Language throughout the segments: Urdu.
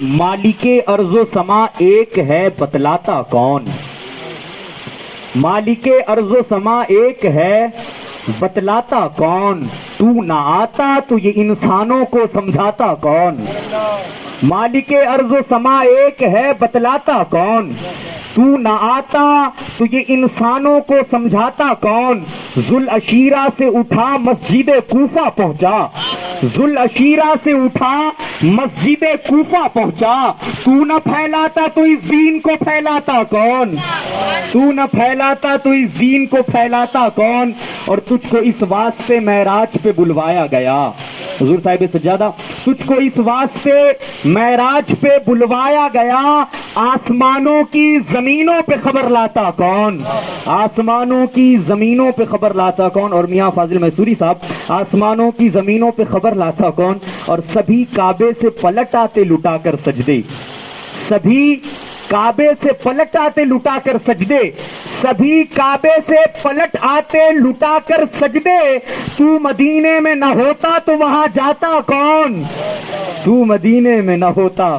مالک ارض و سما ایک ہے بتلاتا کون؟ مالک ارض و سما ایک ہے بتلاتا کون؟ تو نہ آتا تو یہ انسانوں کو سمجھاتا کون؟ مالک ارض و سما ایک ہے بتلاتا کون؟ تو نہ آتا تو یہ انسانوں کو سمجھاتا کون؟ ذوالعشیرہ سے اٹھا مسجد کوفہ پہنچا، ذوالعشیرہ سے اٹھا مسجد کوفہ پہنچا، تو نہ پھیلاتا تو اس دین کو پھیلاتا کون؟ تو نہ پھیلاتا تو اس دین کو پھیلاتا کون؟ اور تجھ کو اس واسطے معراج پہ بلوایا گیا، حضور صاحب سجادہ، تجھ کو اس واسطے معراج پہ بلوایا گیا، آسمانوں کی زمینوں پہ خبر لاتا کون؟ آسمانوں کی زمینوں پہ خبر لاتا کون؟ اور میاں فاضل میسوری صاحب، آسمانوں کی زمینوں پہ خبر لاتا کون؟ اور سبھی کعبے سے پلٹ آتے لٹا کر سجدے، سبھی کعبے سے پلٹ آتے لٹا کر سجدے، سبھی کعبے سے پلٹ آتے لٹا کر سجدے، تو مدینے میں نہ ہوتا تو وہاں جاتا کون؟ تو مدینے میں نہ ہوتا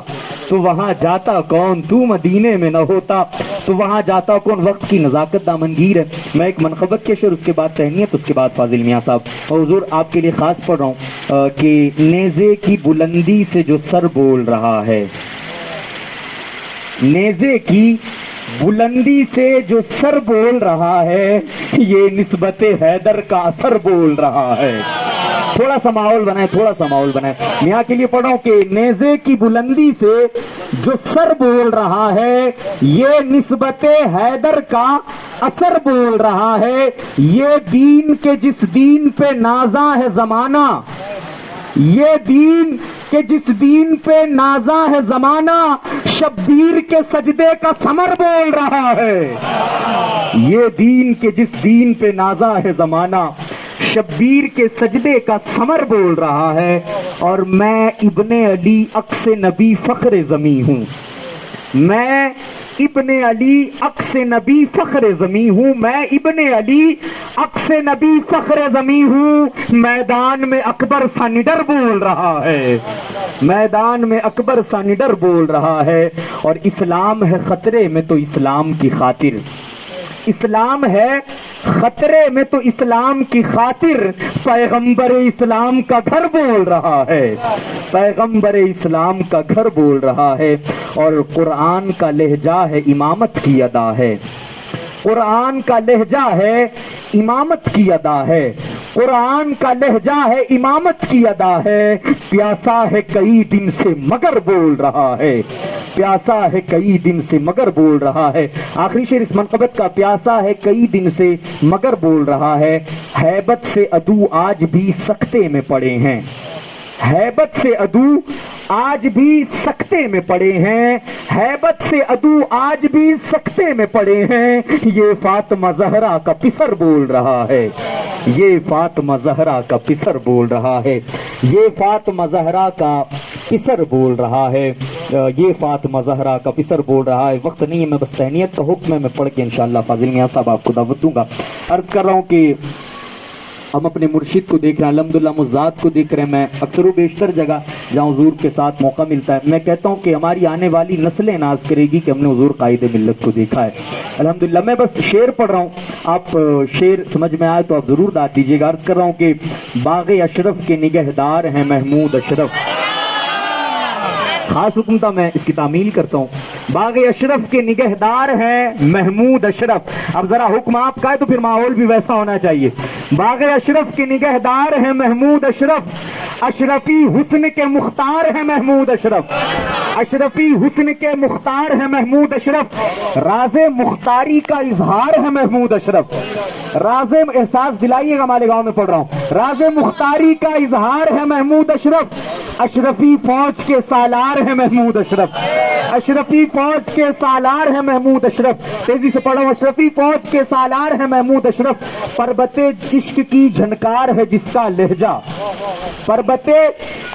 تو وہاں جاتا کون؟ تو مدینے میں نہ ہوتا تو وہاں جاتا کون؟ وقت کی نزاکت دامنگیر ہے۔ میں ایک منقبت کے شعر، اس کے بعد تہنیت، اس کے بعد فاضل میاں صاحب، اور حضور آپ کے لیے خاص پڑھ رہا ہوں کہ نیزے کی بلندی سے جو سر بول رہا ہے، نیزے کی بلندی سے جو سر بول رہا ہے، یہ نسبت حیدر کا اثر بول رہا ہے۔ تھوڑا سا ماحول بنائے، تھوڑا سا ماحول بنائے۔ یہاں کے لیے پڑھو کہ نیزے کی بلندی سے جو سر بول رہا ہے، یہ نسبت حیدر کا اثر بول رہا ہے۔ یہ دین کے جس دین پہ نازاں ہے زمانہ، یہ دین کہ جس دین پہ نازاں ہے زمانہ، شبیر کے سجدے کا ثمر بول رہا ہے۔ یہ دین کہ جس دین پہ نازاں ہے زمانہ، شبیر کے سجدے کا ثمر بول رہا ہے۔ اور میں ابن علی عکس نبی فخر زمیں ہوں، میں ابن علی عکس نبی فخر زمیں ہوں، میں ابن علی عکس نبی فخر زمیں ہوں۔ میدان میں اکبر سا نڈر بول رہا ہے، میدان میں اکبر سا نڈر بول رہا ہے۔ اور اسلام ہے خطرے میں تو اسلام کی خاطر، اسلام ہے خطرے میں تو اسلام کی خاطر، پیغمبر اسلام کا گھر بول رہا ہے، پیغمبر اسلام کا گھر بول رہا ہے۔ اور قرآن کا لہجہ ہے امامت کی ادا ہے، قرآن کا لہجہ ہے امامت کی ادا ہے، قرآن کا لہجہ ہے امامت کی ادا ہے۔ پیاسا ہے کئی دن سے مگر بول رہا ہے، پیاسا ہے کئی دن سے مگر بول رہا ہے۔ آخری شعر اس منقبت کا، پیاسا ہے کئی دن سے مگر بول رہا ہے۔ ہیبت سے عدو آج بھی سکتے میں پڑے ہیں، ہیبت سے عدو آج بھی سکتے میں پڑے ہیں، ہیبت سے عدو آج بھی سکتے میں پڑے ہیں۔ یہ فاطمہ زہرا کا پسر بول رہا ہے، یہ فاطمہ زہرا کا پسر بول رہا ہے، یہ فاطمہ زہرا کا پسر بول رہا ہے، یہ فاطمہ زہرا کا پسر بول رہا ہے۔ وقت نہیں ہے، میں بس تہنیت کا حکم ہے، میں پڑھ کے انشاءاللہ فاضل میاں صاحب آپ کو دعوت دوں گا۔ عرض کر رہا ہوں کہ ہم اپنے مرشد کو دیکھ رہے ہیں، الحمدللہ مزاد کو دیکھ رہے ہیں۔ میں اکثر و بیشتر جگہ جہاں حضور کے ساتھ موقع ملتا ہے، میں کہتا ہوں کہ ہماری آنے والی نسلیں ناز کرے گی کہ ہم نے حضور قائد ملت کو دیکھا ہے، الحمدللہ۔ میں بس شعر پڑھ رہا ہوں، آپ شعر سمجھ میں آئے تو آپ ضرور داد دیجیے گا۔ عرض کر رہا ہوں کہ باغ اشرف کے نگہدار ہیں محمود اشرف، خاص حکم تھا، میں اس کی تعمیل کرتا ہوں۔ باغ اشرف کے نگہدار ہیں محمود اشرف۔ اب ذرا حکم آپ کا ہے تو پھر ماحول بھی ویسا ہونا چاہیے۔ باغ اشرف کے نگہدار ہیں محمود اشرف، اشرفی حسن کے مختار ہیں محمود اشرف، اشرفی حسن کے مختار ہیں محمود اشرف۔ راز مختاری کا اظہار ہے محمود اشرف، راز احساس دلائیے گا، مالیگاؤں میں پڑھ رہا ہوں۔ راز مختاری کا اظہار ہے محمود اشرف، اشرفی فوج کے سالار ہے محمود اشرف، اشرفی فوج کے سالار ہے محمود اشرف۔ تیزی سے پڑھو، اشرفی فوج کے سالار ہے محمود اشرف۔ پربت عشق کی جھنکار ہے جس کا لہجہ، پربت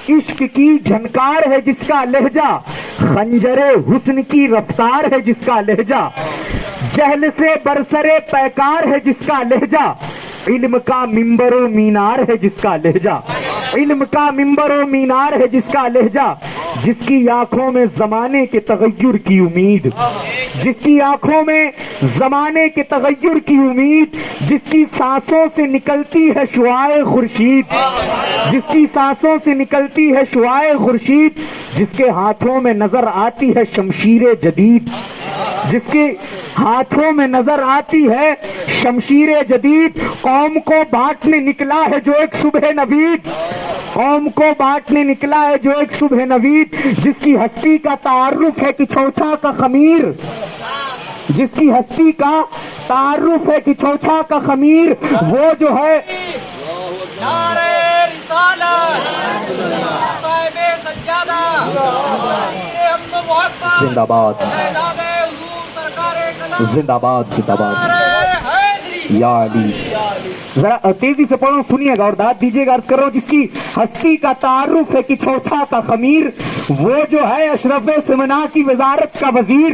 عشق کی جھنکار ہے جس کا لہجہ، خنجر حسن کی رفتار ہے جس کا لہجہ، جہل سے برسرے پیکار ہے جس کا لہجہ، علم کا منبر و مینار ہے جس کا لہجہ، علم کا منبر و مینار ہے جس کا لہجہ، جس کی آنکھوں میں زمانے کے تغیر کی امید، جس کی آنکھوں میں زمانے کے تغیر کی امید، جس کی سانسوں سے نکلتی ہے شعاع خورشید، جس کی سانسوں سے نکلتی ہے شعاع خورشید، جس کے ہاتھوں میں نظر آتی ہے شمشیر جدید، جس کے ہاتھوں میں نظر آتی ہے شمشیر جدید، قوم کو بانٹنے نکلا ہے جو ایک صبح نوید، قوم کو بانٹنے نکلا ہے جو ایک صبح نوید، جس کی ہستی کا تعارف ہے کہ چھوچا کا خمیر، جس کی ہستی کا تعارف ہے کہ چھوچا کا خمیر، وہ جو ہے زندہ باد، زندہ باد، زندہ باد یا علی۔ ذرا تیزی سے پڑھو، سنیے گا اور داد دیجیے گا۔ عرض کر رہا ہوں جس کی ہستی کا تعارف ہے کہ چھوچا کا خمیر، وہ جو ہے اشرف سمنا کی وزارت کا وزیر،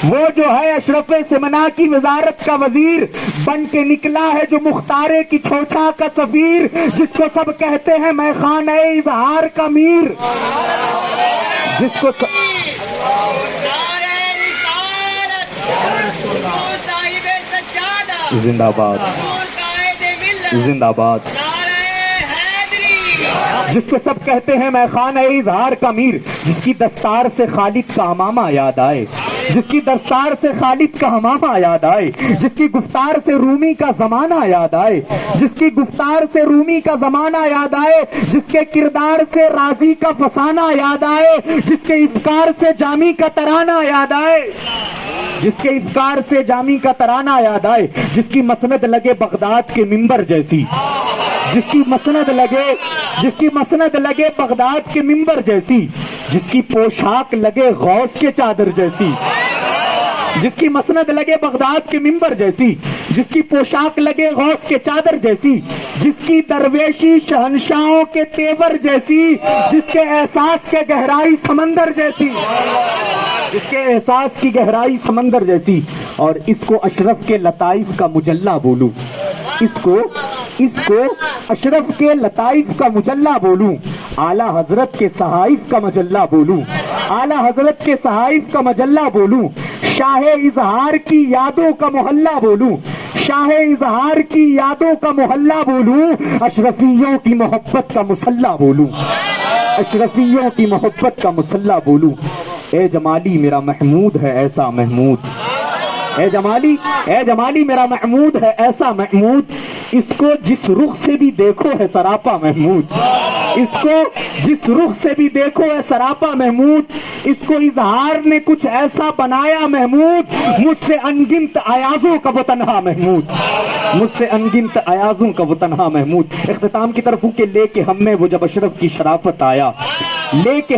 وہ جو ہے اشرف سمنا کی وزارت کا وزیر، بن کے نکلا ہے جو مختارے کی چھوچا کا سفیر، جس کو سب کہتے ہیں میں خانہ اظہار کا میر، جس کو زندہ باد، زندہ باد، جس کو سب کہتے ہیں میں خانہ اظہار کا میر، جس کی دستار سے خالد کا امامہ یاد آئے، جس کی دستار سے خالد کا امامہ یاد آئے، جس کی گفتار سے رومی کا زمانہ یاد آئے، جس کی گفتار سے رومی کا زمانہ یاد آئے، جس کے کردار سے راضی کا فسانہ یاد آئے، جس کے افکار سے جامی کا ترانہ یاد آئے، جس کے افکار سے جامی کا ترانہ یاد آئے، جس کی مسند لگے بغداد کے منبر جیسی، جس کی مسند لگے بغداد کے منبر جیسی، جس کی پوشاک لگے غوث کے چادر جیسی، جس کی مسند لگے بغداد کے منبر جیسی، جس کی پوشاک لگے غوث کے چادر جیسی، جس کی درویشی شہنشاہوں کے تیور جیسی، جس کے احساس کے گہرائی سمندر جیسی، جس کے احساس کی گہرائی سمندر جیسی، اور اس کو اشرف کے لطائف کا مجلہ بولوں، اس کو اشرف کے لطائف کا مجلہ بولوں، اعلیٰ حضرت کے صحائف کا مجلہ بولوں، اعلیٰ حضرت کے صحائف کا مجلہ بولوں، شاہ اظہار کی یادوں کا محلہ بولوں، شاہ اظہار کی یادوں کا محلہ بولوں، اشرفیوں کی محبت کا مسلح بولوں، اشرفیوں کی محبت کا مسلح بولوں۔ اے جمالی میرا محمود ہے ایسا محمود، اے جمالی میرا محمود ہے ایسا محمود، اس کو جس رخ سے بھی دیکھو ہے سراپا محمود، اس کو جس رخ سے بھی دیکھو ہے سراپا محمود، اس کو اظہار نے کچھ ایسا بنایا محمود، مجھ سے انگنت ایازوں کا وہ تنہا محمود، مجھ سے انگنت ایازوں کا وہ تنہا محمود۔ اختتام کی طرف کہ لے کے ہم میں وہ جب اشرف کی شرافت آیا، لے کے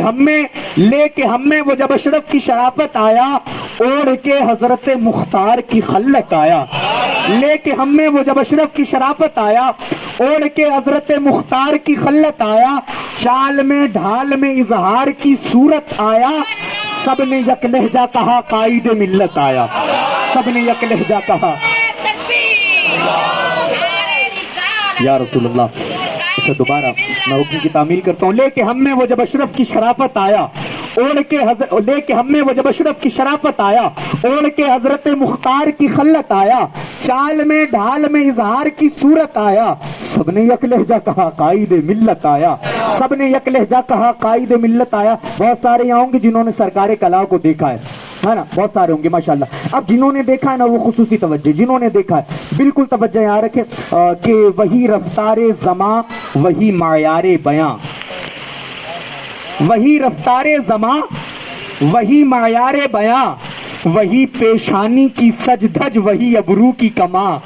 ہم میں وہ جب اشرف کی شرافت آیا، اوڑھ کے حضرت مختار کی خلت آیا، لے کے ہم میں وہ جب اشرف کی شرافت آیا، اوڑھ کے حضرت مختار کی خلت آیا، چال میں ڈھال میں اظہار کی صورت آیا، سب نے یک لہجہ کہا قائد ملت آیا، سب نے یک لہجہ کہا یا رسول اللہ۔ اسے دوبارہ میں حکم کی تعمیل کرتا ہوں۔ لے کے ہم میں وہ جب اشرف کی شرافت آیا، لے کے ہم میں وہ جب اشرف کی شرافت آیا، اوڑھ کے حضرت مختار کی خلت آیا، چال میں ڈھال میں اظہار کی صورت آیا، سب نے یک لہجہ کہا قائد ملت آیا، سب نے یک لہجہ کہا قائد ملت آیا۔ بہت سارے یہاں ہوں گے جنہوں نے سرکار کلا کو دیکھا ہے نا، بہت سارے ہوں گے ماشاءاللہ۔ اب جنہوں نے دیکھا ہے نا وہ خصوصی توجہ، جنہوں نے دیکھا ہے بالکل توجہ یہاں رکھے کہ وہی رفتار زماں وہی معیار بیاں، وہی رفتار زماں وہی معیار بیاں، وہی پیشانی کی سج دھج وہی ابرو کی کماں،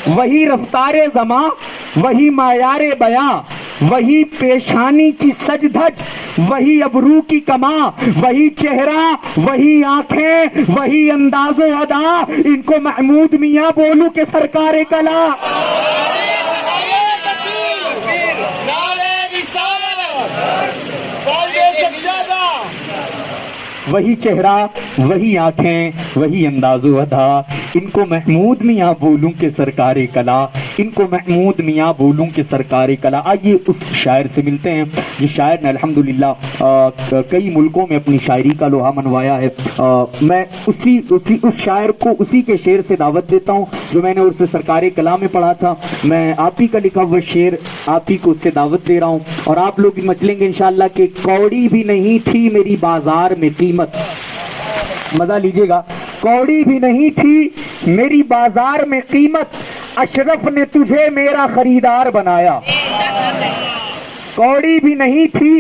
وہی رفتار زماں وہی معیار بیاں، وہی پیشانی کی سج دھج وہی ابرو کی کماں، وہی چہرہ وہی آنکھیں وہی انداز و ادا، ان کو محمود میاں بولوں کہ سرکار کلا۔ وہی چہرہ وہی آنکھیں وہی انداز و ادا، ان کو محمود میاں بولوں کہ سرکار کلا۔ ان کو محمود میاں بولوں کے سرکار کلا. آئیے اس شاعر سے ملتے ہیں. یہ شاعر نے الحمدللہ کئی ملکوں میں اپنی شاعری کا لوہا منوایا ہے. میں اس شاعر کو اسی کے شعر سے دعوت دیتا ہوں جو میں نے اسے سرکار کلا میں پڑھا تھا. میں آپ ہی کا لکھا ہوا شعر آپ ہی کو اس سے دعوت دے رہا ہوں اور آپ لوگ بھی مچلیں گے انشاءاللہ کہ کوڑی بھی نہیں تھی میری بازار میں قیمت. مزہ لیجئے گا. کوڑی بھی نہیں تھی میری بازار میں قیمت, اشرف نے تجھے میرا خریدار بنایا. کوڑی بھی نہیں تھی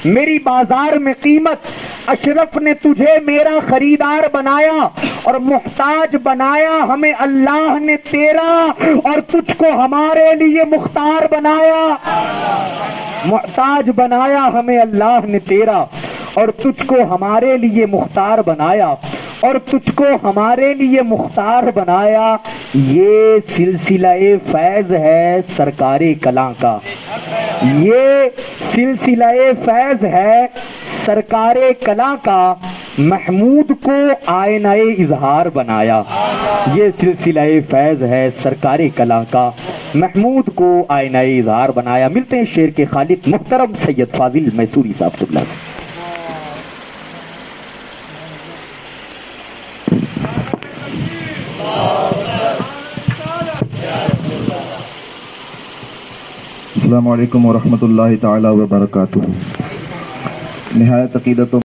میری بازار میں قیمت, اشرف نے تجھے میرا خریدار بنایا, اور محتاج بنایا ہمیں اللہ نے تیرا, اور تجھ کو ہمارے لیے مختار بنایا. محتاج بنایا ہمیں اللہ نے تیرا, اور تجھ کو ہمارے لیے مختار بنایا, اور تجھ کو ہمارے لیے مختار بنایا. یہ سلسلہ فیض ہے سرکار کلاں کا, یہ سلسلہ فیض ہے سرکار کلاں کا. محمود کو آئینہ اظہار بنایا. یہ سلسلہ فیض ہے سرکار کلاں کا, محمود کو آئینہ اظہار بنایا. ملتے ہیں شعر کے خالق محترم سید فاضل میسوری صاحب اللہ سے. السلام علیکم ورحمۃ اللہ تعالی وبرکاتہ. نہایت عقیدت و